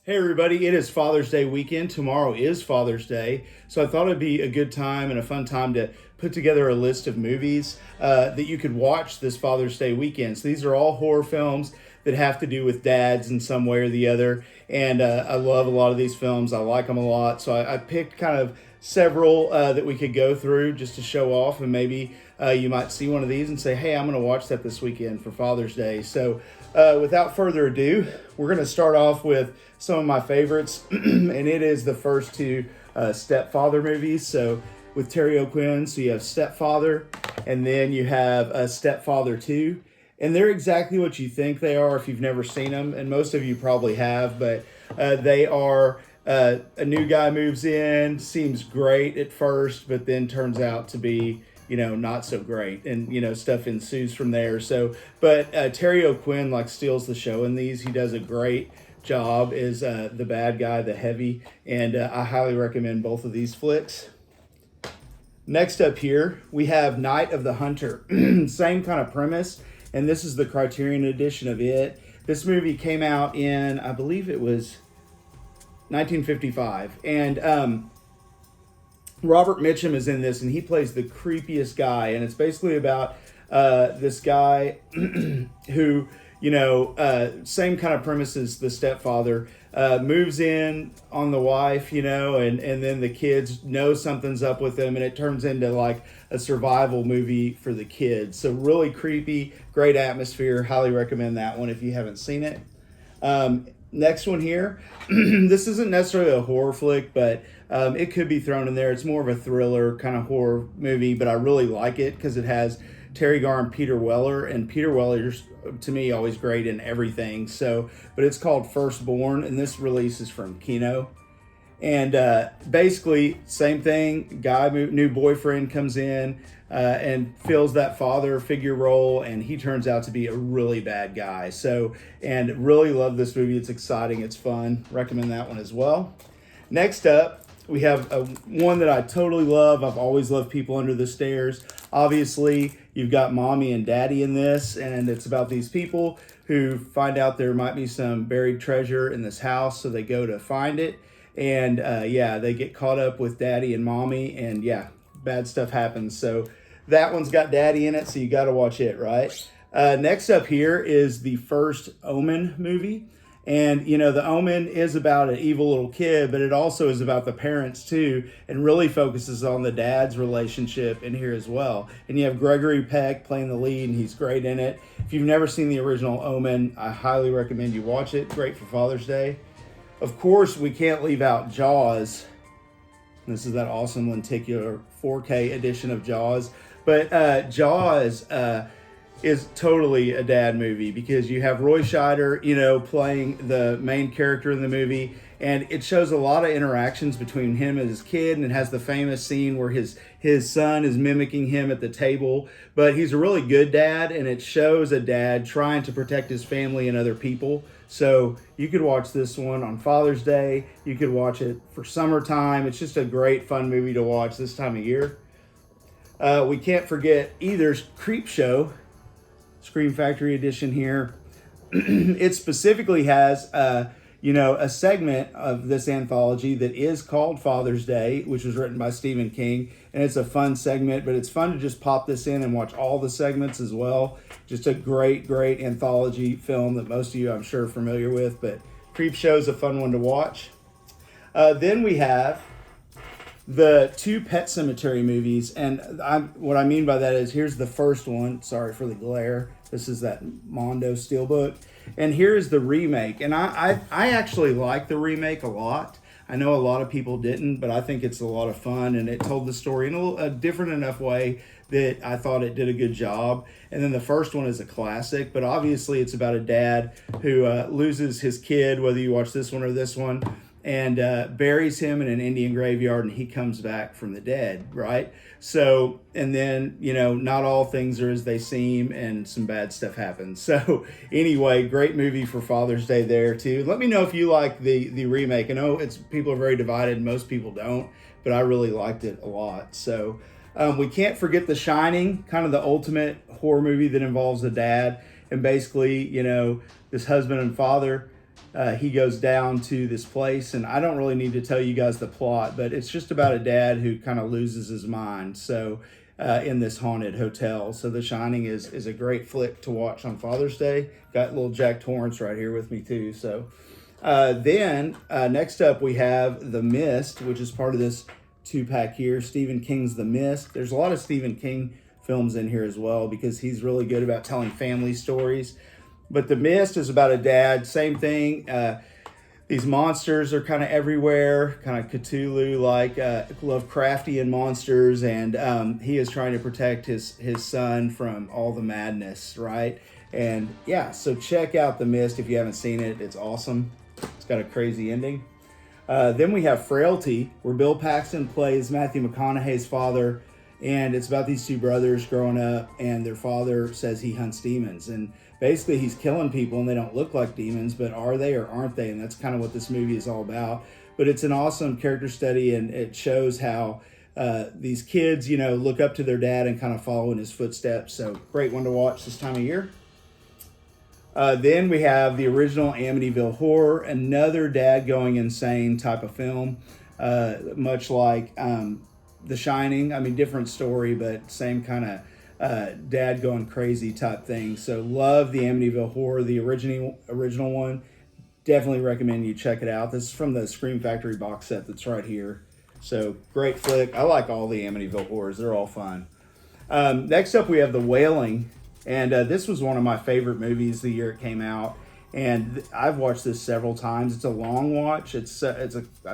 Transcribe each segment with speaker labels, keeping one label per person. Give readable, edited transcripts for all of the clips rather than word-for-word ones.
Speaker 1: Hey everybody, it is Father's Day weekend. Tomorrow is Father's Day. So I thought it'd be a good time and a fun time to put together a list of movies that you could watch this Father's Day weekend. So these are all horror films that have to do with dads in some way or the other. And I love a lot of these films. I like them a lot. So I picked kind of several that we could go through just to show off, and maybe you might see one of these and say, hey, I'm going to watch that this weekend for Father's Day. So without further ado, we're going to start off with some of my favorites, and it is the first two Stepfather movies. So with Terry O'Quinn, so you have Stepfather, and then you have Stepfather 2. And they're exactly what you think they are if you've never seen them, and most of you probably have, but they are a new guy moves in, seems great at first, but then turns out to be, not so great, and stuff ensues from there. So, but Terry O'Quinn steals the show in these. He does a great job as the bad guy, the heavy, and I highly recommend both of these flicks. Next up here, we have Night of the Hunter. Same kind of premise, and this is the Criterion edition of it. This movie came out in, I believe it was 1955, and Robert Mitchum is in this, and he plays the creepiest guy, and it's basically about this guy who, same kind of premise as the stepfather, moves in on the wife, and then the kids know something's up with them, and it turns into a survival movie for the kids. So really creepy, great atmosphere. Highly recommend that one if you haven't seen it. Next one here, this isn't necessarily a horror flick, but it could be thrown in there. It's more of a thriller kind of horror movie, but I really like it because it has Terry Garr and Peter Weller, and Peter Weller's, to me, always great in everything. So, but it's called Firstborn, and this release is from Kino. And basically, same thing, new boyfriend comes in and fills that father figure role, and he turns out to be a really bad guy. So, and really love this movie. It's exciting, it's fun. Recommend that one as well. Next up, we have one that I totally love. I've always loved People Under the Stairs. Obviously, you've got mommy and daddy in this, and it's about these people who find out there might be some buried treasure in this house, so they go to find it. And they get caught up with daddy and mommy, and bad stuff happens. So that one's got daddy in it, so you got to watch it, right? Next up here is the first Omen movie. And, the Omen is about an evil little kid, but it also is about the parents too, and really focuses on the dad's relationship in here as well. And you have Gregory Peck playing the lead, and he's great in it. If you've never seen the original Omen, I highly recommend you watch it. Great for Father's Day. Of course, we can't leave out Jaws. This is that awesome lenticular 4K edition of Jaws. But Jaws is totally a dad movie because you have Roy Scheider, playing the main character in the movie, and it shows a lot of interactions between him and his kid, and it has the famous scene where his son is mimicking him at the table, but he's a really good dad, and it shows a dad trying to protect his family and other people. So you could watch this one on Father's Day. You could watch it for summertime. It's just a great, fun movie to watch this time of year. We can't forget either Creepshow, Scream Factory edition here. It specifically has, a segment of this anthology that is called Father's Day, which was written by Stephen King. And it's a fun segment, but it's fun to just pop this in and watch all the segments as well. Just a great, great anthology film that most of you, I'm sure, are familiar with. But Creepshow is a fun one to watch. Then we have the two Pet Sematary movies, and what I mean by that is here's the first one. Sorry for the glare. This is that Mondo Steelbook, and here's the remake. And I actually like the remake a lot. I know a lot of people didn't, but I think it's a lot of fun, and it told the story in a different enough way that I thought it did a good job. And then the first one is a classic, but obviously it's about a dad who loses his kid, whether you watch this one or this one, and buries him in an Indian graveyard, and he comes back from the dead, right? So, and then, not all things are as they seem, and some bad stuff happens. So anyway, great movie for Father's Day there too. Let me know if you like the remake. I know people are very divided, most people don't, but I really liked it a lot. So we can't forget The Shining, kind of the ultimate horror movie that involves a dad, and basically, this husband and father he goes down to this place, and I don't really need to tell you guys the plot, but it's just about a dad who kind of loses his mind. So in this haunted hotel. So The Shining is a great flick to watch on Father's Day. Got little Jack Torrance right here with me too. So then next up we have The Mist, which is part of this 2-pack here. Stephen King's The Mist. There's a lot of Stephen King films in here as well because he's really good about telling family stories. But The Mist is about a dad, same thing. These monsters are kind of everywhere, kind of Cthulhu-like, Lovecraftian monsters, and he is trying to protect his son from all the madness, right? And yeah, so check out The Mist if you haven't seen it. It's awesome. It's got a crazy ending. Then we have Frailty, where Bill Paxton plays Matthew McConaughey's father, and it's about these two brothers growing up, and their father says he hunts demons, and basically he's killing people, and they don't look like demons, but are they or aren't they? And that's kind of what this movie is all about. But it's an awesome character study, and it shows how these kids, look up to their dad and kind of follow in his footsteps. So great one to watch this time of year. Then we have the original Amityville Horror, another dad going insane type of film, much like The Shining. I mean, different story, but same kind of dad going crazy type thing. So love the Amityville Horror, the original one. Definitely recommend you check it out. This is from the Scream Factory box set that's right here. So great flick. I like all the Amityville Horrors. They're all fun. Next up we have The Wailing. And this was one of my favorite movies the year it came out. And I've watched this several times. It's a long watch. It's I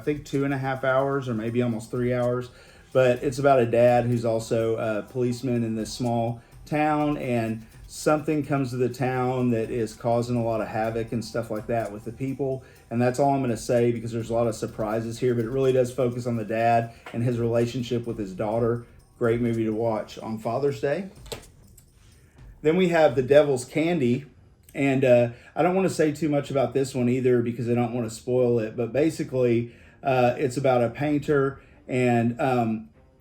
Speaker 1: think 2.5 hours or maybe almost 3 hours. But it's about a dad who's also a policeman in this small town, and something comes to the town that is causing a lot of havoc and stuff like that with the people. And that's all I'm going to say because there's a lot of surprises here, but it really does focus on the dad and his relationship with his daughter. Great movie to watch on Father's Day. Then we have The Devil's Candy, and I don't want to say too much about this one either because I don't want to spoil it, but basically it's about a painter and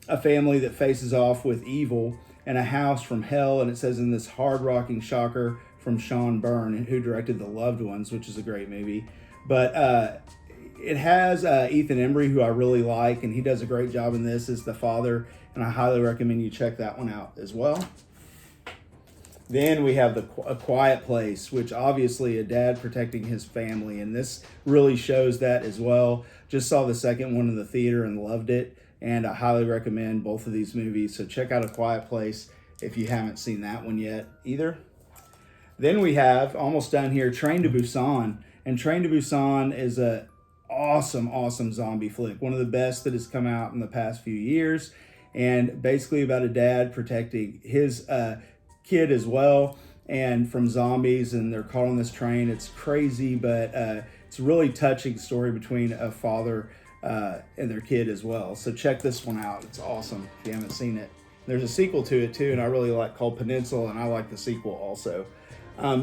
Speaker 1: a family that faces off with evil and a house from hell, and it says in this hard-rocking shocker from Sean Byrne, who directed The Loved Ones, which is a great movie. But it has Ethan Embry, who I really like, and he does a great job in this as the father, and I highly recommend you check that one out as well. Then we have A Quiet Place, which obviously a dad protecting his family, and this really shows that as well. Just saw the second one in the theater and loved it, and I highly recommend both of these movies. So check out A Quiet Place if you haven't seen that one yet either. Then we have, almost done here, Train to Busan, and Train to Busan is a awesome zombie flick, one of the best that has come out in the past few years, and basically about a dad protecting his kid as well and from zombies, and they're caught on this train. It's crazy, but it's a really touching story between a father and their kid as well. So check this one out. It's awesome if you haven't seen it. There's a sequel to it too, and I really like, called Peninsula, and I like the sequel also.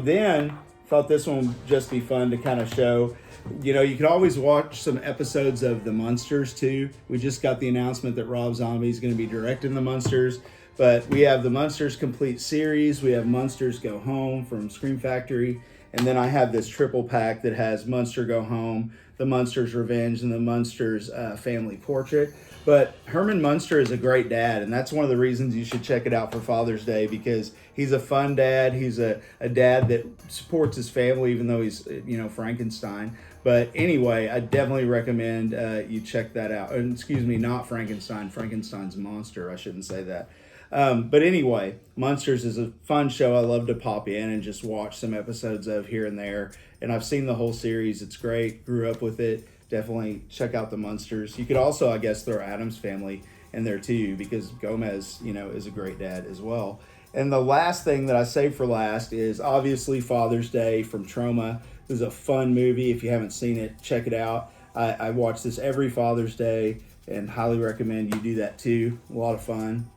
Speaker 1: Then thought this one would just be fun to kind of show. You can always watch some episodes of The Munsters too. We just got the announcement that Rob Zombie is going to be directing The Munsters. But we have the Munsters Complete Series. We have Munsters Go Home from Scream Factory. And then I have this triple pack that has Munster Go Home, The Munsters Revenge, and The Munsters Family Portrait. But Herman Munster is a great dad, and that's one of the reasons you should check it out for Father's Day, because he's a fun dad. He's a dad that supports his family, even though he's, Frankenstein. But anyway, I definitely recommend you check that out. Excuse me, not Frankenstein. Frankenstein's monster. I shouldn't say that. But anyway, Munsters is a fun show I love to pop in and just watch some episodes of here and there. And I've seen the whole series. It's great. Grew up with it. Definitely check out the Munsters. You could also, I guess, throw Addams Family in there too, because Gomez, is a great dad as well. And the last thing that I saved for last is obviously Father's Day from Troma. This is a fun movie. If you haven't seen it, check it out. I watch this every Father's Day and highly recommend you do that too. A lot of fun.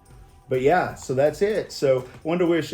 Speaker 1: But yeah, so that's it. So wanted to wish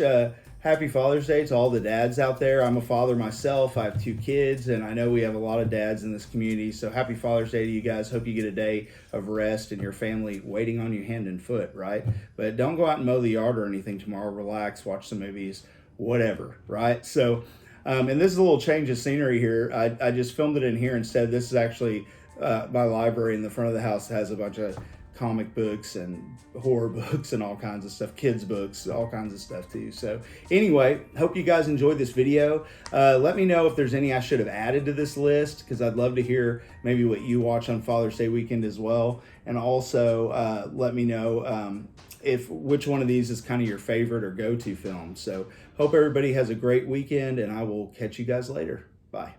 Speaker 1: happy Father's Day to all the dads out there. I'm a father myself. I have 2 kids, and I know we have a lot of dads in this community. So happy Father's Day to you guys. Hope you get a day of rest and your family waiting on you hand and foot, right? But don't go out and mow the yard or anything tomorrow. Relax, watch some movies, whatever, right? So And this is a little change of scenery here. I just filmed it in here instead. This is actually my library in the front of the house. Has a bunch of comic books and horror books and all kinds of stuff, kids books, all kinds of stuff too. So anyway, hope you guys enjoyed this video. Let me know if there's any I should have added to this list, because I'd love to hear maybe what you watch on Father's Day weekend as well. And also let me know if which one of these is kind of your favorite or go-to film. So hope everybody has a great weekend, and I will catch you guys later. Bye.